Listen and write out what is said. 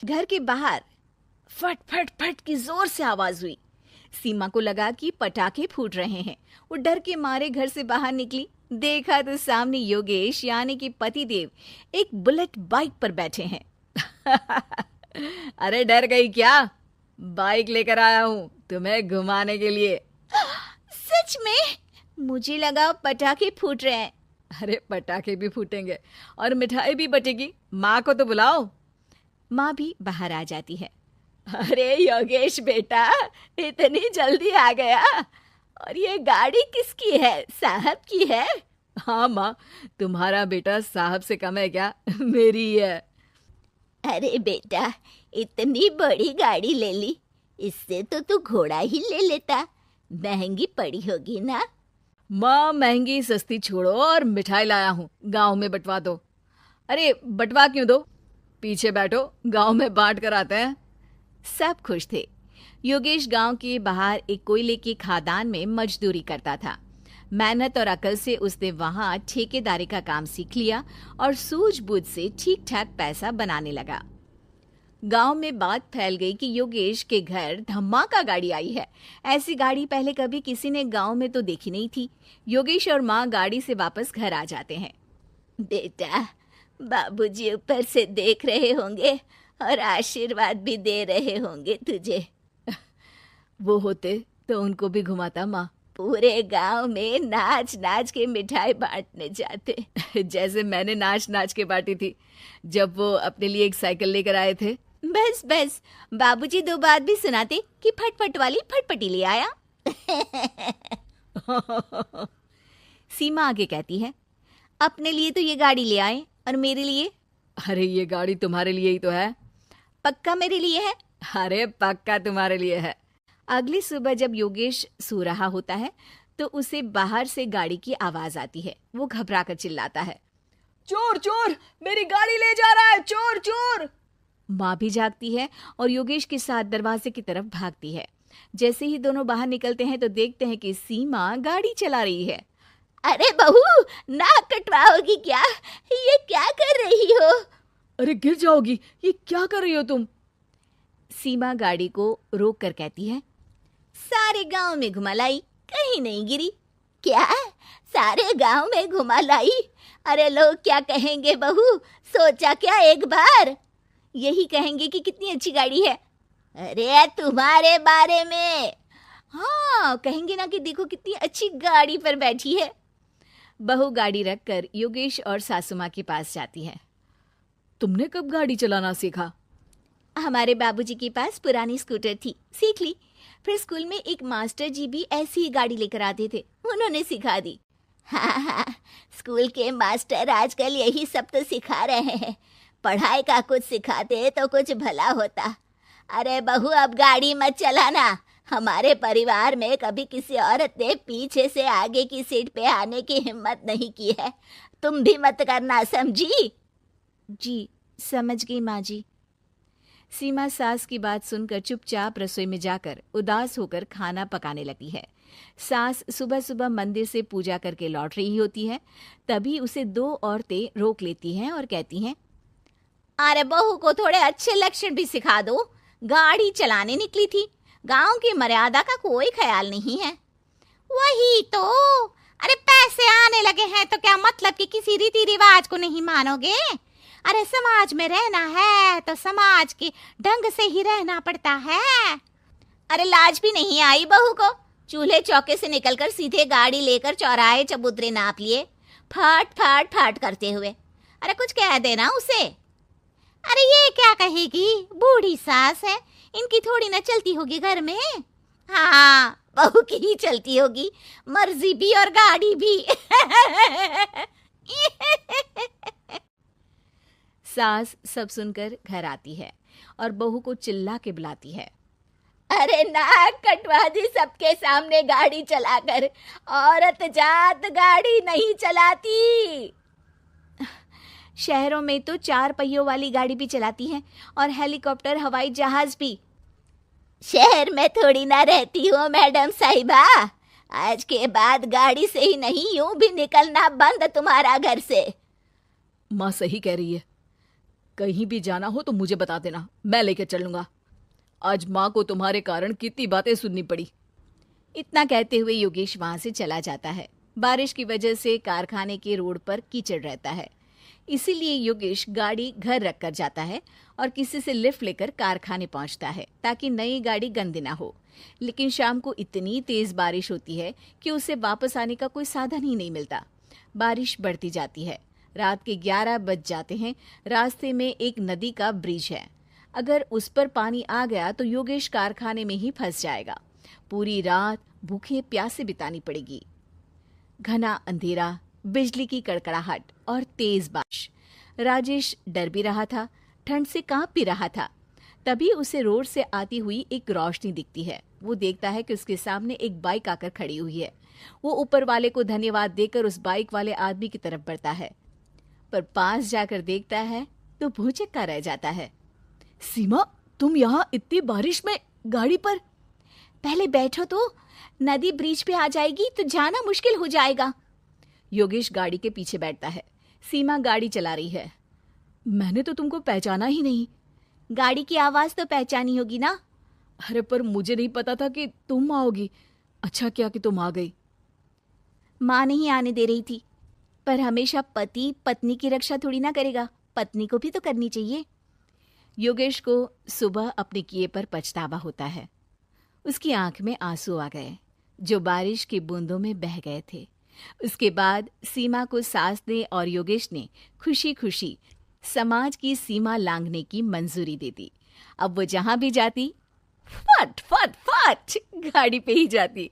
घर के बाहर फट फट फट की जोर से आवाज हुई। सीमा को लगा कि पटाखे फूट रहे हैं। वो डर के मारे घर से बाहर निकली। देखा तो सामने योगेश यानी कि पतिदेव एक बुलेट बाइक पर बैठे हैं। अरे डर गई क्या? बाइक लेकर आया हूं तुम्हें घुमाने के लिए। सच में? मुझे लगा पटाखे फूट रहे हैं। अरे पटाखे भी फूटेंगे और मिठाई भी बटेगी। माँ को तो बुलाओ। माँ भी बाहर आ जाती है। अरे योगेश बेटा, इतनी जल्दी आ गया? और ये गाड़ी किसकी है? साहब की है? हाँ माँ, तुम्हारा बेटा साहब से कम है क्या? मेरी ही है। अरे बेटा, इतनी बड़ी गाड़ी ले ली, इससे तो तू घोड़ा ही ले लेता। महंगी पड़ी होगी ना? माँ महंगी सस्ती छोड़ो और मिठाई लाया हूँ, गांव में बंटवा दो। अरे बंटवा क्यों दो? पीछे बैठो, गांव में बांट कर आते हैं। सब खुश थे। योगेश गांव के बाहर एक कोयले की खदान में मजदूरी करता था। मेहनत और अकल से उसने वहां ठेकेदारी का काम सीख लिया और सूझबूझ से ठीक ठाक पैसा बनाने लगा। गांव में बात फैल गई कि योगेश के घर धमाका गाड़ी आई है। ऐसी गाड़ी पहले कभी किसी ने गांव में तो देखी नहीं थी। योगेश और माँ गाड़ी से वापस घर आ जाते हैं। बेटा, बाबूजी ऊपर से देख रहे होंगे और आशीर्वाद भी दे रहे होंगे तुझे। वो होते तो उनको भी घुमाता माँ। पूरे गांव में नाच नाच के मिठाई बांटने जाते। जैसे मैंने नाच नाच के बांटी थी जब वो अपने लिए एक साइकिल लेकर आए थे। बस बस, बाबूजी दो बात भी सुनाते कि फटफट वाली फटफटी ले आया। सीमा आगे कहती है, अपने लिए तो ये गाड़ी ले आए और मेरे लिए? अरे ये गाड़ी तुम्हारे लिए ही तो है। पक्का मेरे लिए है? अरे पक्का तुम्हारे लिए है। अगली सुबह जब योगेश सो रहा होता है तो उसे बाहर से गाड़ी की आवाज आती है। वो घबरा कर चिल्लाता है, चोर चोर, मेरी गाड़ी ले जा रहा है, चोर चोर। माँ भी जागती है और योगेश के साथ दरवाजे की तरफ भागती है। जैसे ही दोनों बाहर निकलते हैं तो देखते हैं कि सीमा गाड़ी चला रही है। अरे बहू, नाक कटवाओगी क्या? ये क्या कर रही हो? अरे गिर जाओगी, ये क्या कर रही हो तुम? सीमा गाड़ी को रोक कर कहती है, सारे गांव में घुमा लाई, कहीं नहीं गिरी। क्या? सारे गांव में घुमा लाई? अरे लोग क्या कहेंगे बहू? सोचा क्या एक बार? यही कहेंगे कि कितनी अच्छी गाड़ी है। अरे तुम्हारे बारे में। हाँ, कहेंगे ना कि देखो कितनी अच्छी गाड़ी पर बैठी है। बहू गाड़ी रखकर योगेश और सासू माँ के पास जाती है। तुमने कब गाड़ी चलाना सीखा? हमारे बाबूजी के पास पुरानी स्कूटर थी, सीख ली। फिर स्कूल में एक मास्टर जी भी ऐसी ही गाड़ी लेकर आते थे, उन्होंने सिखा दी। हाँ, स्कूल के मास्टर आजकल यही सब तो सिखा रहे हैं। पढ़ाई का कुछ सिखाते तो कुछ भला होता। अरे बहू, अब गाड़ी मत चलाना। हमारे परिवार में कभी किसी औरत ने पीछे से आगे की सीट पे आने की हिम्मत नहीं की है। तुम भी मत करना, समझी? जी समझ गई माँ जी। सीमा सास की बात सुनकर चुपचाप रसोई में जाकर उदास होकर खाना पकाने लगती है। सास सुबह सुबह मंदिर से पूजा करके लौट रही होती है। तभी उसे दो औरतें रोक लेती हैं और कहती हैं, अरे बहू को थोड़े अच्छे लक्षण भी सिखा दो। गाड़ी चलाने निकली थी, गांव की मर्यादा का कोई ख्याल नहीं है। वही तो। अरे पैसे आने लगे हैं तो क्या मतलब कि किसी रीति रिवाज को नहीं मानोगे? अरे समाज में रहना है तो समाज के ढंग से ही रहना पड़ता है। अरे लाज भी नहीं आई बहू को? चूल्हे चौके से निकलकर सीधे गाड़ी लेकर चौराहे चबूतरे नाप लिए, फट फट फट करते हुए। अरे कुछ कह देना उसे। अरे ये क्या कहेगी? बूढ़ी सास है, इनकी थोड़ी ना चलती होगी घर में। हाँ, बहू की ही चलती होगी, मर्जी भी और गाड़ी भी। सास सब सुनकर घर आती है और बहू को चिल्ला के बुलाती है, अरे नाक कटवा दी सबके सामने गाड़ी चलाकर। औरत जात गाड़ी नहीं चलाती। शहरों में तो 4 पहियों वाली गाड़ी भी चलाती हैं और हेलीकॉप्टर, हवाई जहाज भी। शहर में थोड़ी ना रहती हो मैडम साहिबा। आज के बाद गाड़ी से ही नहीं, यूं भी निकलना बंद तुम्हारा घर से। माँ सही कह रही है, कहीं भी जाना हो तो मुझे बता देना, मैं लेकर चलूंगा। आज माँ को तुम्हारे कारण कितनी बातें सुननी पड़ी। इतना कहते हुए योगेश वहां से चला जाता है। बारिश की वजह से कारखाने के रोड पर कीचड़ रहता है, इसीलिए योगेश गाड़ी घर रख कर जाता है और किसी से लिफ्ट लेकर कारखाने पहुंचता है ताकि नई गाड़ी गंदी ना हो। लेकिन शाम को इतनी तेज बारिश होती है कि उसे वापस आने का कोई साधन ही नहीं मिलता। बारिश बढ़ती जाती है। रात के 11 बज जाते हैं। रास्ते में एक नदी का ब्रिज है। अगर उस पर पानी आ गया तो योगेश कारखाने में ही फंस जाएगा। पूरी रात भूखे प्यासे बितानी पड़ेगी। घना अंधेरा, बिजली की कड़कड़ाहट और तेज बारिश। राजेश डर भी रहा था, ठंड से कांप भी रहा था। तभी उसे रोड से आती हुई एक रोशनी दिखती है। वो देखता है कि उसके सामने एक बाइक आकर खड़ी हुई है। वो ऊपर वाले को धन्यवाद देकर उस बाइक वाले आदमी की तरफ बढ़ता है, पर पास जाकर देखता है तो भौचक्का रह जाता है। सीमा, तुम यहाँ इतनी बारिश में गाड़ी पर? पहले बैठो तो, नदी ब्रिज पे आ जाएगी तो जाना मुश्किल हो जाएगा। योगेश गाड़ी के पीछे बैठता है। सीमा गाड़ी चला रही है। मैंने तो तुमको पहचाना ही नहीं। गाड़ी की आवाज तो पहचानी होगी ना। अरे पर मुझे नहीं पता था कि तुम आओगी। अच्छा किया कि तुम आ गई। माँ नहीं आने दे रही थी, पर हमेशा पति पत्नी की रक्षा थोड़ी ना करेगा, पत्नी को भी तो करनी चाहिए। योगेश को सुबह अपने किए पर पछतावा होता है। उसकी आंख में आंसू आ गए जो बारिश की बूंदों में बह गए थे। उसके बाद सीमा को सास ने और योगेश ने खुशी खुशी समाज की सीमा लांघने की मंजूरी दे दी। अब वो जहां भी जाती फट फट फट गाड़ी पे ही जाती।